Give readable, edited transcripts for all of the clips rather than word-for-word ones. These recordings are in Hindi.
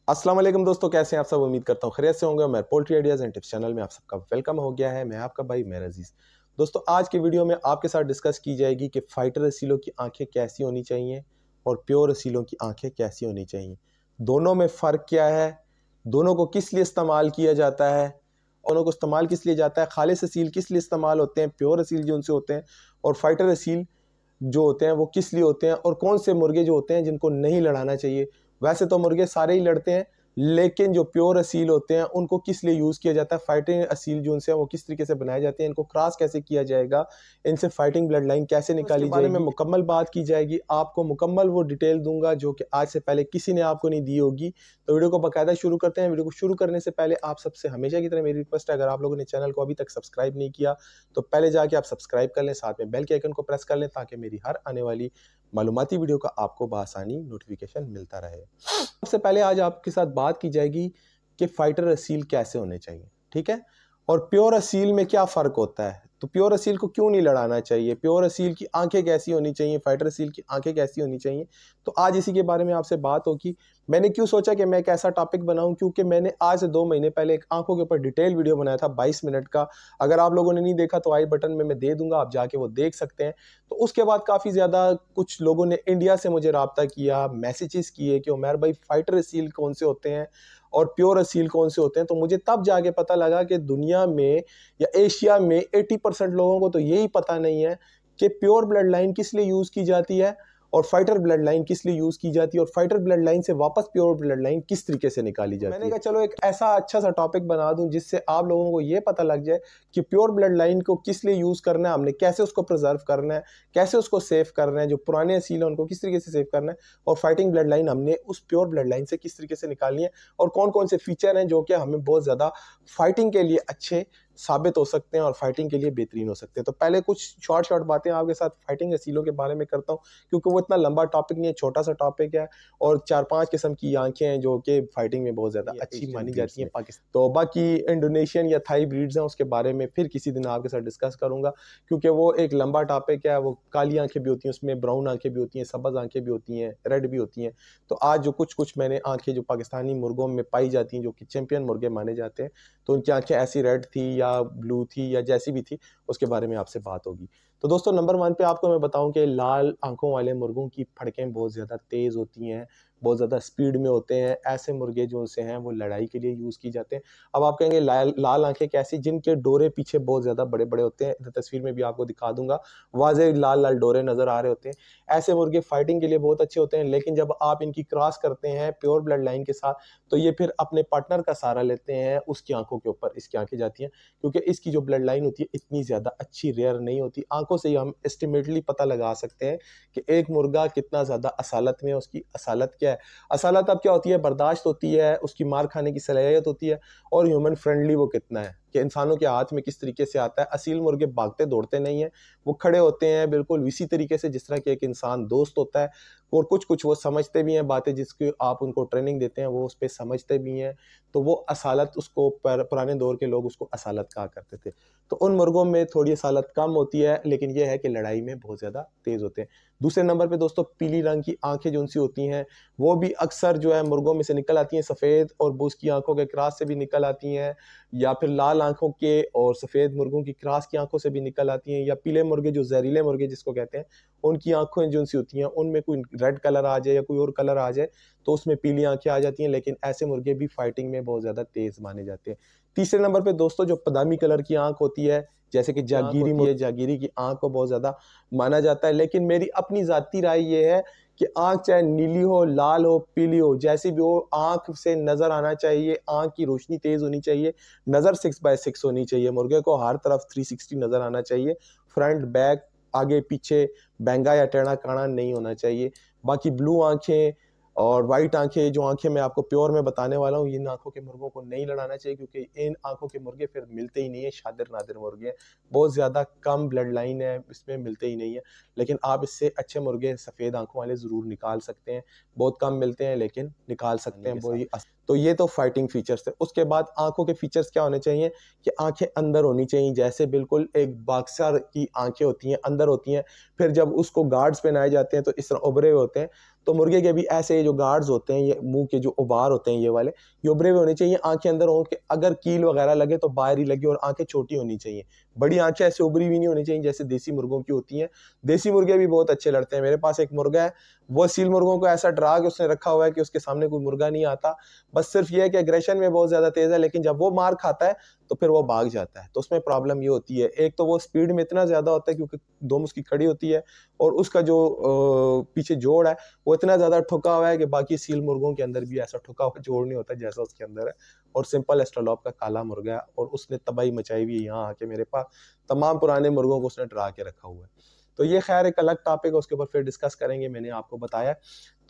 अस्सलाम वालेकुम दोस्तों, कैसे हैं आप सब। उम्मीद करता हूँ खैरियत से होंगे। मैं poultry ideas and tips channel में आप सबका वेलकम हो गया है। मैं आपका भाई मेहर अजीज़। दोस्तों, आज के वीडियो में आपके साथ डिस्कस की जाएगी कि फाइटर असीलों की आंखें कैसी होनी चाहिए और प्योर असीलों की आंखें कैसी होनी चाहिए, दोनों में फ़र्क क्या है, दोनों को किस लिए इस्तेमाल किया जाता है, दोनों को इस्तेमाल किस लिए जाता है, खालिस असील किस लिए इस्तेमाल होते हैं, प्योर असील जो उनसे होते हैं और फाइटर असील जो होते हैं वो किस लिए होते हैं, और कौन से मुर्गे जो होते हैं जिनको नहीं लड़ाना चाहिए। वैसे तो मुर्गे सारे ही लड़ते हैं, लेकिन जो प्योर असील होते हैं उनको किस लिए यूज़ किया जाता है, फाइटिंग असील जो उनसे वो किस तरीके से बनाए जाते हैं, इनको क्रॉस कैसे किया जाएगा, इनसे फाइटिंग ब्लड लाइन कैसे निकाली जाएगी, बारे में मुकम्मल बात की जाएगी। आपको मुकम्मल वो डिटेल दूंगा जो कि आज से पहले किसी ने आपको नहीं दी होगी। तो वीडियो को बाकायदा शुरू करते हैं। वीडियो को शुरू करने से पहले आप सबसे हमेशा की तरह मेरी रिक्वेस्ट है, अगर आप लोगों ने चैनल को अभी तक सब्सक्राइब नहीं किया तो पहले जाके आप सब्सक्राइब कर लें, साथ में बेल के आइकन को प्रेस कर लें ताकि मेरी हर आने वाली मालूमाती वीडियो का आपको बआसानी नोटिफिकेशन मिलता रहे। सबसे पहले आज आपके साथ बात की जाएगी कि फाइटर असील कैसे होने चाहिए, ठीक है, और प्योर असील में क्या फ़र्क होता है। तो प्योर असील को क्यों नहीं लड़ाना चाहिए, प्योर असील की आंखें कैसी होनी चाहिए, फाइटर असील की आंखें कैसी होनी चाहिए, तो आज इसी के बारे में आपसे बात होगी। मैंने क्यों सोचा कि मैं एक ऐसा टॉपिक बनाऊं, क्योंकि मैंने आज से 2 महीने पहले एक आंखों के ऊपर डिटेल वीडियो बनाया था 22 मिनट का। अगर आप लोगों ने नहीं देखा तो आई बटन में मैं दे दूंगा, आप जाके वो देख सकते हैं। तो उसके बाद काफ़ी ज़्यादा कुछ लोगों ने इंडिया से मुझे रब्ता किया, मैसेजेस किए कि उमर भाई फाइटर असील कौन से होते हैं और प्योर असील कौन से होते हैं। तो मुझे तब जाके पता लगा कि दुनिया में या एशिया में 80% लोगों को तो यही पता नहीं है कि प्योर ब्लड लाइन किस लिए यूज़ की जाती है और फाइटर ब्लड लाइन किस लिए यूज़ की जाती है, और फाइटर ब्लड लाइन से वापस प्योर ब्लड लाइन किस तरीके से निकाली जाती है। मैंने कहा चलो एक ऐसा अच्छा सा टॉपिक बना दूं जिससे आप लोगों को ये पता लग जाए कि प्योर ब्लड लाइन को किस लिए यूज़ करना है, हमने कैसे उसको प्रिजर्व करना है, कैसे उसको सेव करना है, जो पुराने असील है उनको किस तरीके से सेव करना है, और फाइटिंग ब्लड लाइन हमने उस प्योर ब्लड लाइन से किस तरीके से निकालनी है, और कौन कौन से फीचर हैं जो कि हमें बहुत ज़्यादा फाइटिंग के लिए अच्छे साबित हो सकते हैं और फाइटिंग के लिए बेहतरीन हो सकते हैं। तो पहले कुछ शॉर्ट बातें आपके साथ फाइटिंग असीलों के बारे में करता हूँ, क्योंकि वो इतना लंबा टॉपिक नहीं है, छोटा सा टॉपिक है और 4-5 किस्म की आंखें हैं जो कि फाइटिंग में बहुत ज़्यादा अच्छी मानी जाती हैं पाकिस्तान। तो बाकी इंडोनेशियन या थाई ब्रीड्स हैं उसके बारे में फिर किसी दिन आपके साथ डिस्कस करूंगा, क्योंकि वो एक लंबा टॉपिक है। वो काली आंखें भी होती हैं, उसमें ब्राउन आंखें भी होती हैं, सब्ज़ आंखें भी होती हैं, रेड भी होती हैं। तो आज जो कुछ मैंने आंखें जो पाकिस्तानी मुर्गों में पाई जाती हैं जो कि चैंपियन मुर्गे माने जाते हैं, तो उनकी आंखें ऐसी रेड थी या ब्लू थी या जैसी भी थी, उसके बारे में आपसे बात होगी। तो दोस्तों, नंबर 1 पे आपको मैं बताऊं कि लाल आंखों वाले मुर्गों की फड़कें बहुत ज़्यादा तेज़ होती हैं, बहुत ज़्यादा स्पीड में होते हैं। ऐसे मुर्गे जो से हैं वो लड़ाई के लिए यूज़ की जाते हैं। अब आप कहेंगे लाल आंखें कैसी, जिनके डोरे पीछे बहुत ज़्यादा बड़े बड़े होते हैं। इधर तस्वीर में भी आपको दिखा दूंगा, वाज़े लाल लाल डोरे नज़र आ रहे होते हैं। ऐसे मुर्गे फाइटिंग के लिए बहुत अच्छे होते हैं, लेकिन जब आप इनकी क्रॉस करते हैं प्योर ब्लड लाइन के साथ तो ये फिर अपने पार्टनर का सहारा लेते हैं, उसकी आंखों के ऊपर इसकी आंखें जाती हैं, क्योंकि इसकी जो ब्लड लाइन होती है इतनी ज़्यादा अच्छी रेयर नहीं होती। आंखों से ही हम एस्टिमेटली पता लगा सकते हैं कि एक मुर्गा कितना ज़्यादा असालत में है, उसकी असालत क्या है। असालत अब क्या होती है, बर्दाश्त होती है, उसकी मार खाने की सलाहियत होती है, और ह्यूमन फ्रेंडली वो कितना है कि इंसानों के हाथ में किस तरीके से आता है। असील मुर्गे भागते दौड़ते नहीं हैं, वो खड़े होते हैं बिल्कुल इसी तरीके से जिस तरह के एक इंसान दोस्त होता है, और कुछ वो समझते भी हैं बातें, जिसकी आप उनको ट्रेनिंग देते हैं वो उस पर समझते भी हैं। तो वो असालत, उसको पुराने दौर के लोग उसको असालत कहा करते थे। तो उन मुर्गों में थोड़ी असालत कम होती है, लेकिन ये है कि लड़ाई में बहुत ज़्यादा तेज़ होते हैं। दूसरे नंबर पे दोस्तों, पीली रंग की आंखें जो उनसी होती हैं वो भी अक्सर जो है मुर्गों में से निकल आती हैं। सफ़ेद और बुस की आंखों के क्रॉस से भी निकल आती हैं, या फिर लाल आंखों के और सफ़ेद मुर्गों की क्रॉस की आंखों से भी निकल आती हैं, या पीले मुर्गे जो जहरीले मुर्गे जिसको कहते हैं, उनकी आंखें जो उनसी होती हैं उनमें कोई रेड कलर आ जाए या कोई और कलर आ जाए तो उसमें पीली आंखें आ जाती हैं। लेकिन ऐसे मुर्गे भी फाइटिंग में बहुत ज़्यादा तेज़ माने जाते हैं। तीसरे नंबर पे दोस्तों, जो बादामी कलर की आंख होती है, जैसे कि जागीरी की आंख को बहुत ज़्यादा माना जाता है। लेकिन मेरी अपनी ज़ाती राय ये है कि आंख चाहे नीली हो, लाल हो, पीली हो, जैसी भी हो, आंख से नज़र आना चाहिए, आंख की रोशनी तेज़ होनी चाहिए, नज़र 6x6 होनी चाहिए, मुर्गे को हर तरफ 360 नज़र आना चाहिए, फ्रंट बैक आगे पीछे बेंगा या टेढ़ा काना नहीं होना चाहिए। बाकी ब्लू आंखें और वाइट आंखें, जो आंखें मैं आपको प्योर में बताने वाला हूँ, इन आंखों के मुर्गों को नहीं लड़ाना चाहिए, क्योंकि इन आंखों के मुर्गे फिर मिलते ही नहीं है, शादिर नादिर मुर्गे हैं, बहुत ज़्यादा कम ब्लड लाइन है, इसमें मिलते ही नहीं है। लेकिन आप इससे अच्छे मुर्गे सफ़ेद आंखों वाले ज़रूर निकाल सकते हैं, बहुत कम मिलते हैं लेकिन निकाल सकते हैं वही। तो ये तो फाइटिंग फीचर्स थे। उसके बाद आंखों के फीचर्स क्या होने चाहिए कि आंखें अंदर होनी चाहिए, जैसे बिल्कुल एक बॉक्सर की आंखें होती हैं अंदर होती हैं, फिर जब उसको गार्ड्स पहनाए जाते हैं तो इस तरह उभरे हुए होते हैं। तो मुर्गे के भी ऐसे जो गार्ड्स होते हैं, ये मुंह के जो उबार होते हैं ये उभरे हुए होने चाहिए, आंखें अंदर हो के अगर कील वगैरह लगे तो बाहर ही लगे, और आंखें छोटी होनी चाहिए, बड़ी आंखें ऐसे उभरी हुई नहीं होनी चाहिए जैसे देसी मुर्गों की होती हैं। देसी मुर्गे भी बहुत अच्छे लड़ते हैं। मेरे पास एक मुर्गा है, वो सील मुर्गों को ऐसा डरा के उसने रखा हुआ है कि उसके सामने कोई मुर्गा नहीं आता। बस सिर्फ ये है कि एग्रेशन में बहुत ज्यादा तेज है, लेकिन जब वो मार खाता है तो फिर वो भाग जाता है। तो उसमें प्रॉब्लम ये होती है, एक तो वो स्पीड में इतना ज्यादा होता है क्योंकि दुम उसकी खड़ी होती है, और उसका जो पीछे जोड़ है वो इतना ज्यादा ठुका हुआ है कि बाकी सील मुर्गों के अंदर भी ऐसा ठुका हुआ जोड़ नहीं होता जैसा उसके अंदर है। और सिंपल एस्ट्रोलॉप का काला मुर्गा है, और उसने तबाही मचाई हुई है यहाँ आके मेरे पास। तमाम पुराने मुर्गों को उसने डरा के रखा हुआ है। तो ये खैर एक अलग टॉपिक है, उसके ऊपर फिर डिस्कस करेंगे, मैंने आपको बताया।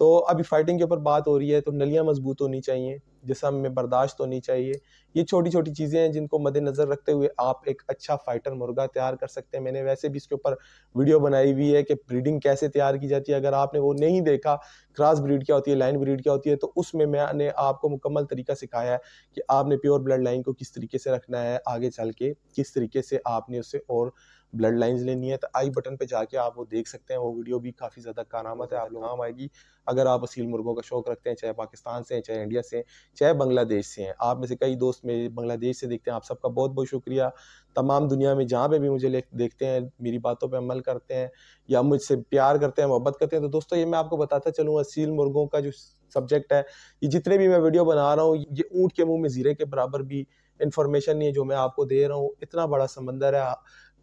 तो अभी फाइटिंग के ऊपर बात हो रही है, तो नलियां मजबूत होनी चाहिए, जिस्म में बर्दाश्त होनी चाहिए। ये छोटी छोटी चीज़ें हैं जिनको मद्देनजर रखते हुए आप एक अच्छा फाइटर मुर्गा तैयार कर सकते हैं। मैंने वैसे भी इसके ऊपर वीडियो बनाई हुई है कि ब्रीडिंग कैसे तैयार की जाती है। अगर आपने वो नहीं देखा, क्रॉस ब्रीड क्या होती है, लाइन ब्रीड क्या होती है, तो उसमें मैंने आपको मुकम्मल तरीका सिखाया है कि आपने प्योर ब्लड लाइन को किस तरीके से रखना है, आगे चल के किस तरीके से आपने उससे और ब्लड लाइंस लेनी है। तो आई बटन पे जाके आप वो देख सकते हैं, वो वीडियो भी काफ़ी ज़्यादा कारआमद है, आप लोग काम आएगी अगर आप असील मुर्गों का शौक रखते हैं, चाहे पाकिस्तान से हैं, चाहे इंडिया से हैं, चाहे बांग्लादेश से हैं। आप में से कई दोस्त मेरे बांग्लादेश से देखते हैं, आप सबका बहुत बहुत शुक्रिया। तमाम दुनिया में जहाँ पे भी मुझे देखते हैं, मेरी बातों पे अमल करते हैं या मुझसे प्यार करते हैं, मोहब्बत करते हैं। तो दोस्तों ये मैं आपको बताता चलूँ, असील मुर्गों का जो सब्जेक्ट है, ये जितने भी मैं वीडियो बना रहा हूँ, ये ऊँट के मुँह में जीरे के बराबर भी इंफॉर्मेशन नहीं है जो मैं आपको दे रहा हूँ। इतना बड़ा समंदर है,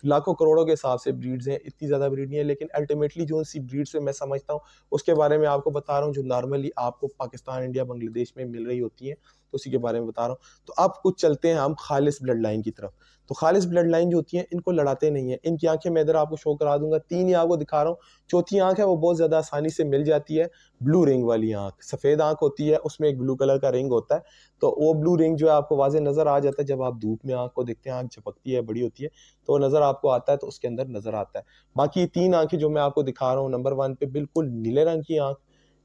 लाखों करोड़ों के हिसाब से ब्रीड्स हैं, इतनी ज़्यादा ब्रीड नहीं है, लेकिन अल्टीमेटली जो सी ब्रीड से मैं समझता हूँ उसके बारे में आपको बता रहा हूँ, जो नॉर्मली आपको पाकिस्तान, इंडिया, बांग्लादेश में मिल रही होती हैं, तो उसी के बारे में बता रहा हूँ। तो अब कुछ चलते हैं हम खालिस ब्लड लाइन की तरफ। तो खालिस ब्लड लाइन जो होती है, इनको लड़ाते नहीं है। इनकी आंखें मैं इधर आपको शो करा दूंगा, 3 ही आपको दिखा रहा हूँ। चौथी आंख है वो बहुत ज़्यादा आसानी से मिल जाती है, ब्लू रिंग वाली आंख। सफ़ेद आंख होती है, उसमें एक ब्लू कलर का रिंग होता है, तो वो ब्लू रिंग जो है आपको वाज़े नज़र आ जाता है जब आप धूप में आंख को देखते हैं, आंख झपकती है, बड़ी होती है, तो नज़र आपको आता है, तो उसके अंदर नज़र आता है। बाकी 3 आंखें जो मैं आपको दिखा रहा हूँ, नंबर 1 पे बिल्कुल नीले रंग की आंख।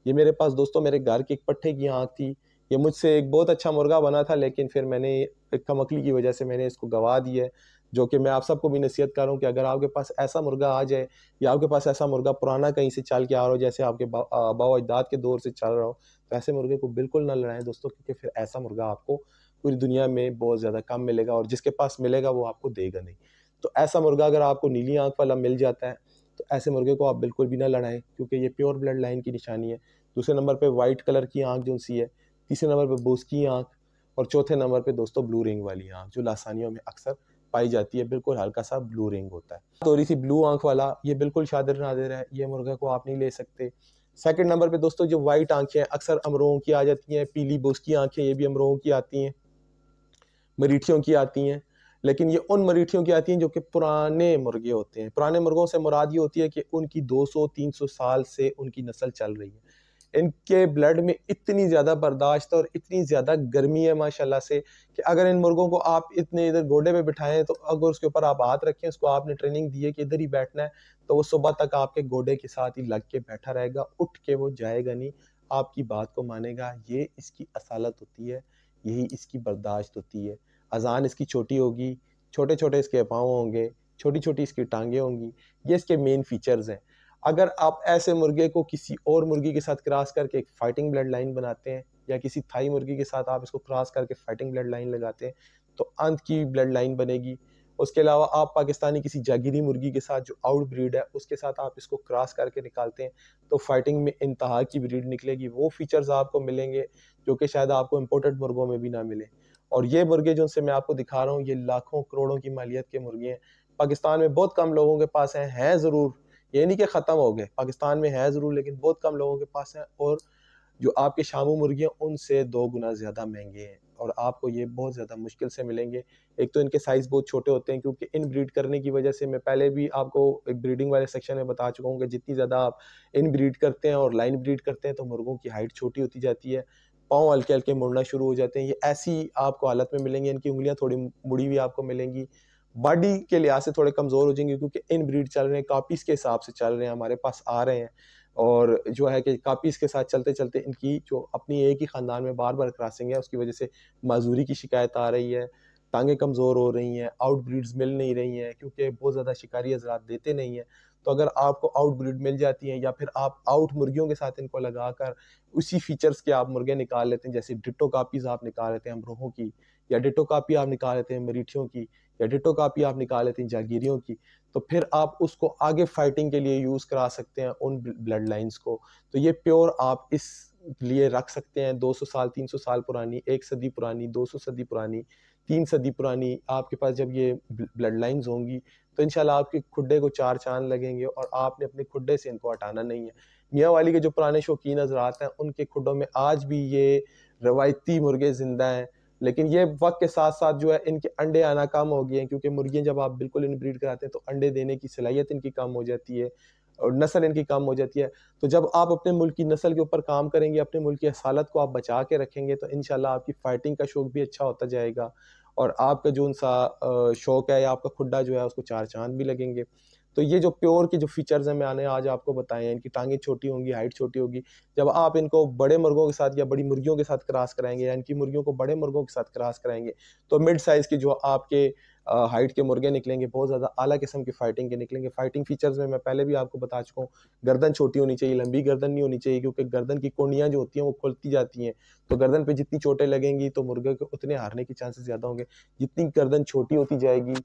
ये मेरे पास दोस्तों मेरे घर के एक पट्ठे की आंख थी। ये मुझसे एक बहुत अच्छा मुर्गा बना था, लेकिन फिर मैंने एक कमकली की वजह से मैंने इसको गंवा दी है। जो कि मैं आप सबको भी नसीहत कर रहा हूँ कि अगर आपके पास ऐसा मुर्गा आ जाए, या आपके पास ऐसा मुर्गा पुराना कहीं से चल के आ रहा हो, जैसे आपके आबा अजदाद के दौर से चल रहा हो, तो ऐसे मुर्गे को बिल्कुल ना लड़ाएं दोस्तों, क्योंकि फिर ऐसा मुर्गा आपको पूरी दुनिया में बहुत ज़्यादा कम मिलेगा, और जिसके पास मिलेगा वो आपको देगा नहीं। तो ऐसा मुर्गा अगर आपको नीली आंख वाला मिल जाता है, तो ऐसे मुर्गे को आप बिल्कुल भी ना लड़ाएं, क्योंकि ये प्योर ब्लड लाइन की निशानी है। दूसरे नंबर पे वाइट कलर की आंख जो सी है, तीसरे नंबर पे बोस की आंख, और चौथे नंबर पे दोस्तों ब्लू रिंग वाली आंख, जो लासानियों में अक्सर पाई जाती है, बिल्कुल हल्का सा ब्लू रिंग होता है। तो रही थी ब्लू आंख वाला, ये बिल्कुल शादिर नादिर है, ये मुर्गा को आप नहीं ले सकते। सेकंड नंबर पे दोस्तों जो व्हाइट आंखें अक्सर अमरों की आ जाती हैं, पीली बोस की आंखें, ये भी अमरों की आती हैं, मरीठियों की आती हैं, लेकिन ये उन मरीठियों की आती हैं जो कि पुराने मुर्गे होते हैं। पुराने मुर्गों से मुराद ये होती है कि उनकी 200-300 साल से उनकी नस्ल चल रही है। इनके ब्लड में इतनी ज़्यादा बर्दाश्त और इतनी ज़्यादा गर्मी है माशाल्लाह से, कि अगर इन मुर्गों को आप इतने इधर गोडे पे बिठाएं, तो अगर उसके ऊपर आप हाथ रखें, उसको आपने ट्रेनिंग दी है कि इधर ही बैठना है, तो वो सुबह तक आपके गोडे के साथ ही लग के बैठा रहेगा, उठ के वो जाएगा नहीं, आपकी बात को मानेगा। ये इसकी असालत होती है, यही इसकी बर्दाश्त होती है। अजान इसकी छोटी होगी, छोटे छोटे इसके पाँव होंगे, छोटी छोटी इसकी टांगें होंगी, ये इसके मेन फीचर्स हैं। अगर आप ऐसे मुर्गे को किसी और मुर्गी के साथ क्रॉस करके एक फाइटिंग ब्लड लाइन बनाते हैं, या किसी थाई मुर्गी के साथ आप इसको क्रॉस करके फाइटिंग ब्लड लाइन लगाते हैं, तो अंत की ब्लड लाइन बनेगी। उसके अलावा आप पाकिस्तानी किसी जागिरी मुर्गी के साथ जो आउट ब्रीड है, उसके साथ आप इसको क्रॉस करके निकालते हैं, तो फाइटिंग में इंतहा की ब्रीड निकलेगी। वो फीचर्स आपको मिलेंगे जो कि शायद आपको इम्पोर्टेड मुर्गों में भी ना मिले। और ये मुर्गे जो से मैं आपको दिखा रहा हूँ, ये लाखों करोड़ों की मालियत के मुर्गे हैं। पाकिस्तान में बहुत कम लोगों के पास हैं ज़रूर, ये नहीं कि ख़त्म हो गए, पाकिस्तान में है ज़रूर, लेकिन बहुत कम लोगों के पास हैं। और जो आपके शामू मुर्गे हैं उनसे 2 गुना ज़्यादा महंगे हैं, और आपको ये बहुत ज़्यादा मुश्किल से मिलेंगे। एक तो इनके साइज़ बहुत छोटे होते हैं, क्योंकि इन ब्रीड करने की वजह से मैं पहले भी आपको एक ब्रीडिंग वाले सेक्शन में बता चुका हूँ कि जितनी ज़्यादा आप इन ब्रीड करते हैं और लाइन ब्रीड करते हैं, तो मुर्गों की हाइट छोटी होती जाती है, पाँव हल्के-हल्के मुड़ना शुरू हो जाते हैं। ये ऐसी आपको हालत में मिलेंगे, इनकी उँगलियाँ थोड़ी मुड़ी हुई आपको मिलेंगी। बॉडी के लिहाज से थोड़े कमज़ोर हो जाएंगे, क्योंकि इन ब्रीड चल रहे हैं, कॉपीज़ के हिसाब से चल रहे हैं, हमारे पास आ रहे हैं। और जो है कि कॉपीज़ के साथ चलते-चलते इनकी जो अपनी एक ही ख़ानदान में बार-बार क्रॉसिंग है, उसकी वजह से माज़ूरी की शिकायत आ रही है, टाँगें कमज़ोर हो रही हैं, आउट ब्रीड्स मिल नहीं रही हैं, क्योंकि बहुत ज़्यादा शिकारी हज़रात देते नहीं हैं। तो अगर आपको आउट ब्रीड मिल जाती है या फिर आप आउट मुर्गियों के साथ इनको लगाकर उसी फीचर्स के आप मुर्गे निकाल लेते हैं, जैसे डिटो कापीज आप निकाल लेते हैं अमरोहों की, या डिटो कापी आप निकाल लेते हैं मरीठियों की, या डिटो कापी आप निकाल लेते हैं जागीरियों की, तो फिर आप उसको आगे फाइटिंग के लिए यूज करा सकते हैं उन ब्लड लाइंस को। तो ये प्योर आप इस लिए रख सकते हैं। 200 साल 300 साल पुरानी, 1 सदी पुरानी, 200 सदी पुरानी, 3 सदी पुरानी आपके पास जब ये ब्लड लाइंस होंगी तो इंशाल्लाह आपके खुड्डे को 4 चांद लगेंगे और आपने अपने खुड्डे से इनको हटाना नहीं है। मियाँ वाली के जो पुराने शौकीन हजरात हैं उनके खुड्डों में आज भी ये रवायती मुर्गे जिंदा हैं, लेकिन ये वक्त के साथ साथ जो है इनके अंडे आना कम हो गए हैं, क्योंकि मुर्गियां जब आप बिल्कुल इनब्रीड कराते हैं तो अंडे देने की सलाहियत इनकी कम हो जाती है और नस्ल इनकी कम हो जाती है। तो जब आप अपने मुल्क की नस्ल के ऊपर काम करेंगे, अपने मुल्क की असालत को आप बचा के रखेंगे, तो इंशाल्लाह आपकी फाइटिंग का शौक भी अच्छा होता जाएगा और आपका जो सा शौक है या आपका खुड्डा जो है उसको 4 चांद भी लगेंगे। तो ये जो प्योर के जो फीचर्स हैं मैंने आज आपको बताए हैं, इनकी टांगें छोटी होंगी, हाइट छोटी होगी। जब आप इनको बड़े मुर्गों के साथ या बड़ी मुर्गियों के साथ क्रॉस कराएंगे या इनकी मुर्गियों को बड़े मुर्गों के साथ क्रॉस कराएंगे तो मिड साइज के जो आपके हाइट के मुर्गे निकलेंगे, बहुत ज़्यादा आला किस्म की फाइटिंग के निकलेंगे। फाइटिंग फीचर्स में मैं पहले भी आपको बता चुका हूँ, गर्दन छोटी होनी चाहिए, लंबी गर्दन नहीं होनी चाहिए, क्योंकि गर्दन की कोनियाँ जो होती हैं वो खुलती जाती हैं, तो गर्दन पे जितनी चोटें लगेंगी तो मुर्गे को उतने हारने के चांसेस ज़्यादा होंगे। जितनी गर्दन छोटी होती जाएगी,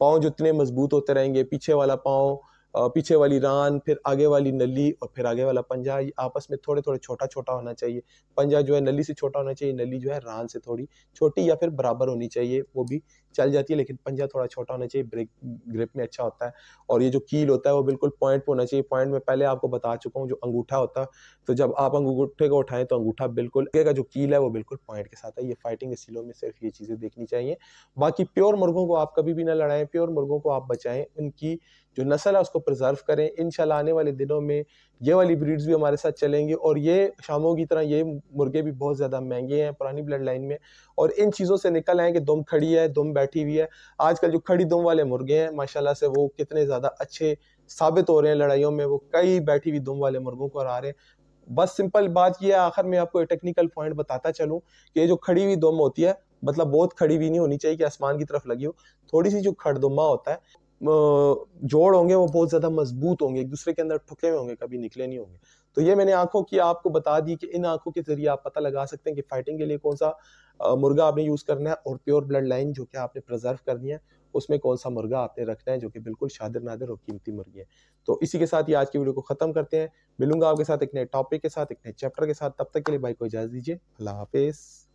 पाँव जितने मजबूत होते रहेंगे, पीछे वाला पाँव, पीछे वाली रान, फिर आगे वाली नली और फिर आगे वाला पंजा, ये आपस में थोड़े थोड़े छोटा छोटा होना चाहिए। पंजा जो है नली से छोटा होना चाहिए, नली जो है रान से थोड़ी छोटी या फिर बराबर होनी चाहिए, वो भी चल जाती है, लेकिन पंजा थोड़ा छोटा होना चाहिए, ब्रेक ग्रिप में अच्छा होता है। और ये जो कील होता है वो बिल्कुल पॉइंट पे होना चाहिए। पॉइंट में पहले आपको बता चुका हूँ, जो अंगूठा होता है, तो जब आप अंगूठे को उठाएं तो अंगूठा बिल्कुल, आगे का जो कील है वो बिल्कुल पॉइंट के साथ है। ये फाइटिंग सीलों में सिर्फ ये चीज़ें देखनी चाहिए। बाकी प्योर मुर्गों को आप कभी भी ना लड़ाएं, प्योर मुर्गों को आप बचाएं, उनकी जो नस्ल है उसको प्रिजर्व करें। इंशाल्लाह आने वाले दिनों में ये वाली ब्रीड्स भी हमारे साथ चलेंगी और ये शामों की तरह ये मुर्गे भी बहुत ज़्यादा महंगे हैं पुरानी ब्लड लाइन में, और इन चीज़ों से निकल आए कि दुम खड़ी है, दुम बैठी हुई है। आजकल जो खड़ी दुम वाले मुर्गे हैं माशाल्लाह से वो कितने ज़्यादा अच्छे साबित हो रहे हैं लड़ाइयों में, वो कई बैठी हुई दुम वाले मुर्गों को हरा रहे हैं। बस सिंपल बात ये है, आखिर में आपको एक टेक्निकल पॉइंट बताता चलूँ कि ये जो खड़ी हुई दुम होती है, मतलब बहुत खड़ी हुई नहीं होनी चाहिए कि आसमान की तरफ लगी हो, थोड़ी सी जो खड़दुमा होता है, जोड़ होंगे वो बहुत ज्यादा मजबूत होंगे, एक दूसरे के अंदर ठुके हुए होंगे, कभी निकले नहीं होंगे। तो ये मैंने आंखों की आपको बता दी कि इन आंखों के जरिए आप पता लगा सकते हैं कि फाइटिंग के लिए कौन सा मुर्गा आपने यूज करना है, और प्योर ब्लड लाइन जो कि आपने प्रिजर्व करनी है उसमें कौन सा मुर्गा आपने रखना है जो कि बिल्कुल शादिर नादिर और कीमती मुर्गी है। तो इसी के साथ ही आज की वीडियो को खत्म करते हैं। मिलूंगा आपके साथ एक नए टॉपिक के साथ, एक नए चैप्टर के साथ। तब तक के लिए भाई को इजाजत दीजिए। अल्लाह हाफिज।